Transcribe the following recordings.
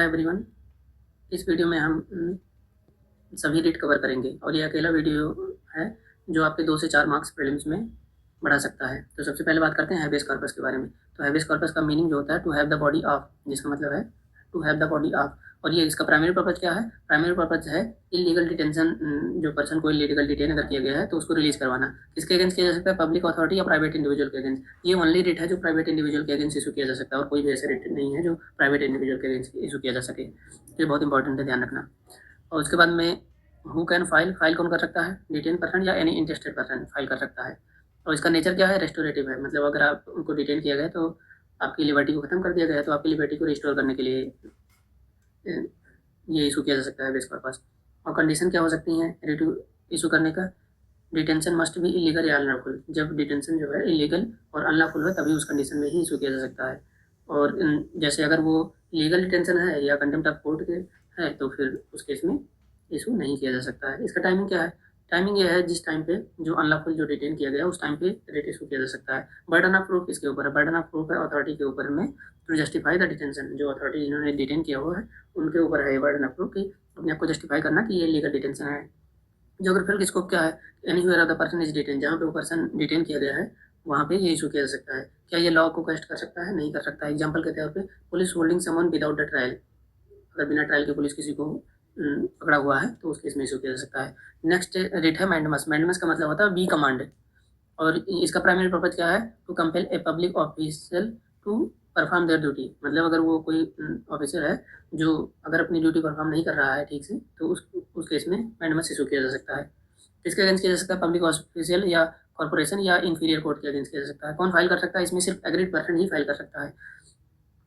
Everyone, इस video में हम सभी रीट कवर करेंगे और ये अकेला वीडियो है जो आपके 2 से 4 मार्क्स प्रीलिम्स में बढ़ा सकता है। तो सबसे पहले बात करते हैं हैबेस कॉर्पस के बारे में। तो हैबेस कॉर्पस का मीनिंग जो होता है to have the body of, जिसका मतलब है to have the body of. और ये इसका प्राइमरी पर्पज क्या है? प्राइमरी पर्पज है इलीगल डिटेंशन, जो पर्सन को इलीगल डिटेन अगर किया गया है तो उसको रिलीज करवाना। किसके अगेंस्ट किया जा सकता है? पब्लिक अथॉरिटी या प्राइवेट इंडिविजुअल के अगेंस्ट। ये ओनली रिट है जो प्राइवेट इंडिविजुअल के अगेंस्ट इशू किया जा सकता है और कोई भी ऐसे रिट नहीं है जो प्राइवेट इंडिविजुअल के अगेंस्ट इशू किया जा सके। ये बहुत इंपॉर्टेंट है, ध्यान रखना। और उसके बाद में हु कैन फाइल, फाइल कौन कर सकता है? डिटेन पर्सन या एनी इंटरेस्टेड पर्सन फाइल कर सकता है। और इसका नेचर क्या है? रेस्टोरेटिव है, मतलब अगर आप उनको डिटेन किया गया तो आपकी लिबर्टी को खत्म कर दिया गया तो आपकी लिबर्टी को रिस्टोर करने के लिए ये इशू किया जा सकता है बेस पर्पस। और कंडीशन क्या हो सकती हैं रिट इशू करने का? डिटेंशन मस्ट भी इलीगल या अनलॉफुल। जब डिटेंशन जो है इलीगल और अनलॉफुल हो तभी उस कंडीशन में ही इशू किया जा सकता है। और जैसे अगर वो लीगल डिटेंशन है या कंटेम्प्ट ऑफ कोर्ट के है तो फिर उस केस में इशू नहीं किया जा सकता है। इसका टाइमिंग क्या है? टाइमिंग यह है जिस टाइम पे जो अनलॉफुल जो डिटेन किया गया उस टाइम पे रेट इशू किया जा सकता है। बर्डन ऑफ प्रूफ किसके ऊपर है? बर्डन ऑफ प्रूफ है अथॉरिटी के ऊपर में टू जस्टिफाई द डिटेंशन। जो अथॉरिटी जिन्होंने डिटेन किया हुआ है उनके ऊपर है बर्डन ऑफ प्रूफ की अपने आप को जस्टिफाई करना कि ये लीगल डिटेंशन है। ज्योग्राफिकल स्कोप क्या है? Anywhere of the person is detain, जहाँ पे वो पर्सन डिटेन किया गया है वहाँ पे ये इशू किया जा सकता है। क्या ये लॉ को क्वेश्चन कर सकता है? नहीं कर सकता। एग्जाम्पल के तौर पे police holding someone without the trial. अगर बिना ट्रायल के पुलिस किसी को पकड़ा हुआ है तो उस केस में इशू किया जा सकता है। नेक्स्ट रेट है मैंडमस। मैंडमस का मतलब होता है बी कमांड। और इसका प्राइमरी पर्पज क्या है? To compel a public official to perform their duty. मतलब अगर वो कोई ऑफिसर है जो अगर अपनी ड्यूटी परफॉर्म नहीं कर रहा है ठीक से तो उस केस में मैंडमस इशू किया जा सकता है। किसके अगेंस्ट किया जा सकता है? पब्लिक ऑफिशियल या कॉर्पोरेशन या इंफीरियर कोर्ट के अगेंस्ट किया जा सकता है। कौन फाइल कर सकता है? इसमें सिर्फ एग्रीड पर्सन ही फाइल कर सकता है।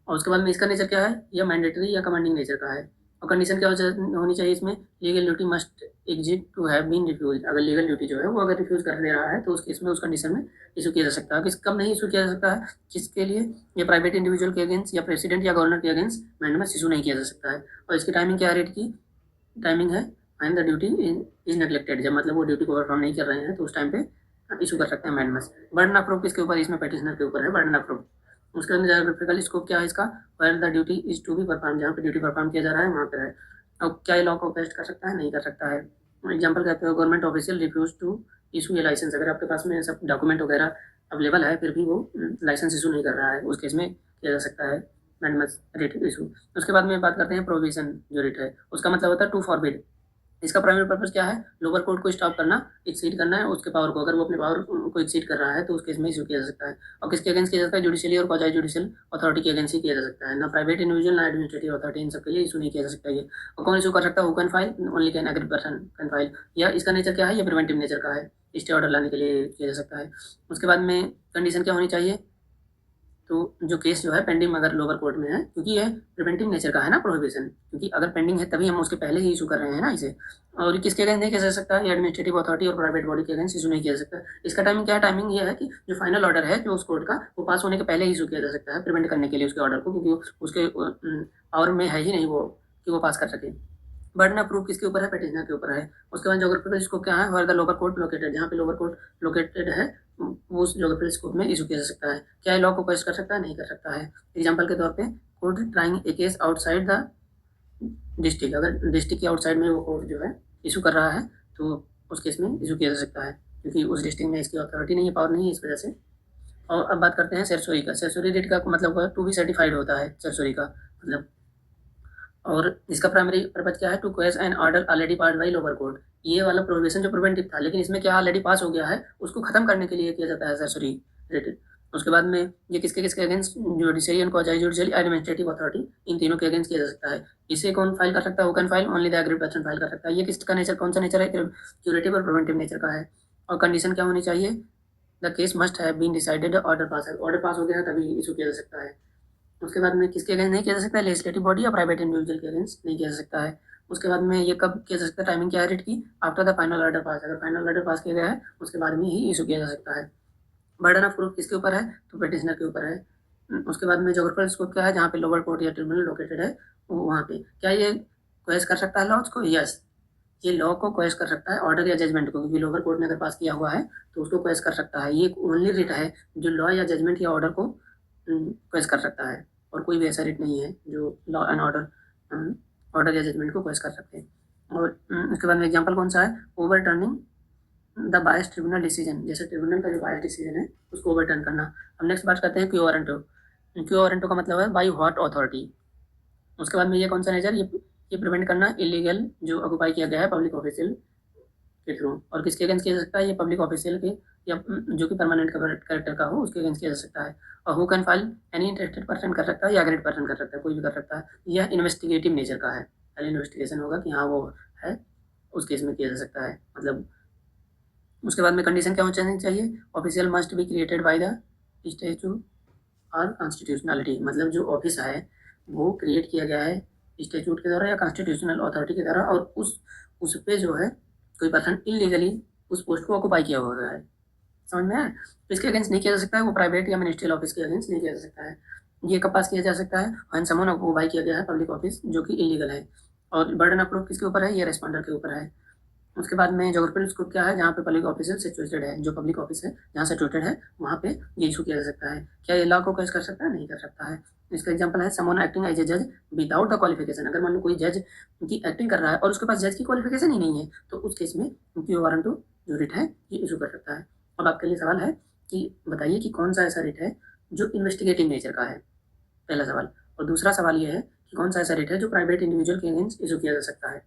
और उसके बाद में इसका नेचर क्या है? यह मैंडेटरी या कमांडिंग नेचर का है। और कंडीशन क्या होनी चाहिए इसमें? Legal duty must exist to have been refuse. अगर लीगल ड्यूटी जो है वो अगर रिफ्यूज कर दे रहा है तो उस केस में उस कंडीशन में इशू किया जा सकता है। कब नहीं इशू किया जा सकता है? किसके लिए? ये प्राइवेट इंडिविजुअल के अगेंस्ट या प्रेसिडेंट या गवर्नर के अगेंस्ट मैंडमस इशू नहीं किया जा सकता है। और इसकी टाइमिंग क्या है? रेट की टाइमिंग है and the duty is neglected. जब मतलब वो ड्यूटी को परफॉर्म नहीं कर रहे हैं तो उस टाइम पे इशू कर सकते हैं मैंडमस। बर्डन ऑफ प्रूफ किसके ऊपर? इसमें पेटिशनर के ऊपर है बर्डन ऑफ प्रूफ। उसके अंदर ज्योग्राफिकल स्कोप क्या है इसका? Where the duty is to be perform, जहाँ पे ड्यूटी परफॉर्म किया जा रहा है वहाँ पे है। और क्या ये लॉ को टेस्ट कर सकता है? नहीं कर सकता है। एग्जाम्पल कहते हो government official refuse to issue a licence. अगर आपके पास में सब डॉक्यूमेंट वगैरह अवेलेबल है फिर भी वो लाइसेंस इशू नहीं कर रहा है, उस केस में किया जा सकता है मैंडमस रेट इशू। उसके बाद में बात करते हैं प्रोविजन जो रेट है उसका मतलब होता है टू फॉरबिड। इसका प्राइमरी पर्पस क्या है? लोअर कोर्ट को स्टॉप करना, एक्सीड करना है उसके पावर को। अगर वो अपने पावर को एक्सीड कर रहा है तो उस केस में इशू किया जा सकता है। और किसके अगेंस्ट किया जाता है? जुडिशियली और क्वाज़ी जुडिशियल अथॉरिटी के अगेंस्ट ही किया जा सकता है। ना प्राइवेट इंडिविजुअल ना एडमिनिस्ट्रेटिव अथॉरिटी, इन सबके लिए इशू नहीं किया जा सकता है। और कौन इशू कर सकता है? Who can file? Only can agreed person can file. या इसका नेचर क्या है? ये प्रिवेंटिव नेचर का है, स्टे ऑर्डर लाने के लिए किया जा सकता है। उसके बाद में कंडीशन क्या होनी चाहिए? तो जो केस जो है पेंडिंग अगर लोअर कोर्ट में है, क्योंकि ये प्रिवेंटिव नेचर का है ना प्रोहिबिशन, क्योंकि अगर पेंडिंग है तभी हम उसके पहले ही इशू कर रहे हैं ना इसे। और किसके अगेंस्ट नहीं किया जा सकता? ये एडमिनिस्ट्रेटिव अथॉरिटी और प्राइवेट बॉडी के अगेंस्ट इशू नहीं किया जा सकता। इसका टाइमिंग क्या है? टाइमिंग ये है कि जो फाइनल ऑर्डर है जो उस कोर्ट का वो पास होने के पहले ही इशू किया जा सकता है, प्रिवेंट करने के लिए उसके ऑर्डर को, क्योंकि उसके पावर में है ही नहीं वो कि वो पास कर सके। बर्डन ऑफ प्रूफ किसके ऊपर है? पेटिशनर के ऊपर है। उसके बाद ज्योग्राफिकल स्कोप क्या है? Where the lower court located, जहाँ पे लोअर कोर्ट लोकेटेड है वो उस ज्योग्राफिकल स्कोप में इशू किया जा सकता है। क्या लॉ को क्वेश्चन कर सकता है? नहीं कर सकता है। एग्जाम्पल के तौर पे court trying A case outside the district. अगर डिस्ट्रिक्ट के आउटसाइड में वो कोर्ट जो है इशू कर रहा है तो उस केस में इशू किया जा सकता है, क्योंकि उस डिस्ट्रिक्ट में इसकी अथॉरिटी नहीं है, पावर नहीं है, इस वजह से। और अब बात करते हैं सेरसोरी का। सेरसोरी रेट का मतलब टू बी सर्टिफाइड होता है सेरसोरी का मतलब। और इसका प्राइमरी पर्पज क्या है? To quash an order already pass by lower court. ये वाला प्रोविजन जो प्रिवेंटिव था लेकिन इसमें क्या ऑलरेडी पास हो गया है उसको खत्म करने के लिए किया जाता है सरसरी रेटेड। उसके बाद में ये किसके किसके against? Judiciary and quasi judicial administrative authority, इन तीनों के अगेंस्ट किया जा सकता है। इसे कौन फाइल कर सकता है? वो can file only the agreed person file कर सकता है। ये किसका नेचर, कौन सा नेचर है? क्यूरेटिव और प्रिवेंटिव नेचर का है। और कंडीशन क्या होनी चाहिए? The case must have been decided, order pass है, ऑर्डर पास हो गया है तभी इशू किया जा सकता है। उसके बाद में किसके अगेंस्ट नहीं किया जा सकता है? लेजिस्लेटिव बॉडी या प्राइवेट इंडिविजुअल के अगेंस्ट नहीं किया जा सकता है। उसके बाद में ये कब किया जा सकता है? टाइमिंग क्या है रेट की? After the final order pass. अगर फाइनल ऑर्डर पास किया गया है उसके बाद में ही इशू किया जा सकता है। बर्डन ऑफ प्रूफ किसके ऊपर है? तो पेटिशनर के ऊपर है। उसके बाद में ज्योग्राफिकल स्कोप क्या है? जहाँ पे लोअर कोर्ट या ट्रिब्यूनल लोकेटेड है वहाँ पे क्या ये क्वेश कर सकता है लॉज को? यस, ये लॉ को क्वेश कर सकता है, ऑर्डर या जजमेंट को, क्योंकि लोअर कोर्ट ने अगर पास किया हुआ है तो उसको क्वेश कर सकता है। ये ओनली रिट है जो लॉ या जजमेंट या ऑर्डर को क्वेश कर सकता है, और कोई भी ऐसा रिट नहीं है जो लॉ एंड ऑर्डर ऑर्डर या जजमेंट को क्वेश कर सकते हैं। और उसके बाद में एग्जाम्पल कौन सा है, overturning the bias tribunal decision, जैसे ट्रिब्यूनल का जो बायस डिसीजन है उसको ओवरटर्न करना। हम नेक्स्ट बात करते हैं क्यू वारंटो। क्यू वारंटो का मतलब है बाई व्हाट अथॉरिटी। उसके बाद में ये कौन सा नेचर, ये प्रिवेंट करना इलीगल जो ऑक्यूपाई किया गया है पब्लिक ऑफिशियल के थ्रू। और किसके अगेंस्ट किया जा सकता है, ये पब्लिक ऑफिशियल के या जो कि परमानेंट कैरेक्टर का हो उसके अगेंस्ट किया जा सकता है। और who can file, any interested person कर सकता है या अग्रीड पर्सन कर सकता है, कोई भी कर सकता है। यह इन्वेस्टिगेटिव नेचर का है, पहले इन्वेस्टिगेशन होगा कि हाँ वो है, उस केस में किया जा सकता है मतलब। उसके बाद में कंडीशन क्या होनी चाहिए, official must be created by the statue और कॉन्स्टिट्यूशनलिटी, मतलब जो ऑफिस है वो क्रिएट किया गया है स्टेचूट के द्वारा या कॉन्स्टिट्यूशनल अथॉरिटी के द्वारा, और उस पे जो है कोई पर्सन इलीगली उस पोस्ट को ऑक्यूपाई किया हुआ है। समझ में आया? तो इसके अगेंस्ट नहीं किया जा सकता है, वो प्राइवेट या मिनिस्ट्रियल ऑफिस के अगेंस्ट नहीं किया जा सकता है। ये कब पास किया जा सकता है, व्हेन समवन ऑक्यूपाई किया गया है पब्लिक ऑफिस जो कि इलीगल है। और बर्डन ऑफ प्रूफ किसके ऊपर है, ये रेस्पॉन्डर के ऊपर है। उसके बाद में जोग्राफिकल स्कोप क्या है, जहाँ पे पब्लिक ऑफिस सिचुएटेड है, जो पब्लिक ऑफिस है जहाँ सिचुएटेड है वहाँ पे ये इशू किया जा सकता है। क्या ये लॉ को केस कर सकता है, नहीं कर सकता है। इसका एग्जांपल है समवन एक्टिंग एज ए जज विदाउट द क्वालिफिकेशन। अगर मान लो कोई जज की एक्टिंग कर रहा है और उसके पास जज की क्वालिफिकेशन ही नहीं है तो उस केस में क्यू वारंटो जो रिट है ये इशू कर सकता है। अब आपके लिए सवाल है कि बताइए कि कौन सा ऐसा रिट है जो इन्वेस्टिगेटिव नेचर का है, पहला सवाल। और दूसरा सवाल ये है कि कौन सा ऐसा रिट है जो प्राइवेट इंडिविजुअल के अगेंस्ट इशू किया जा सकता है।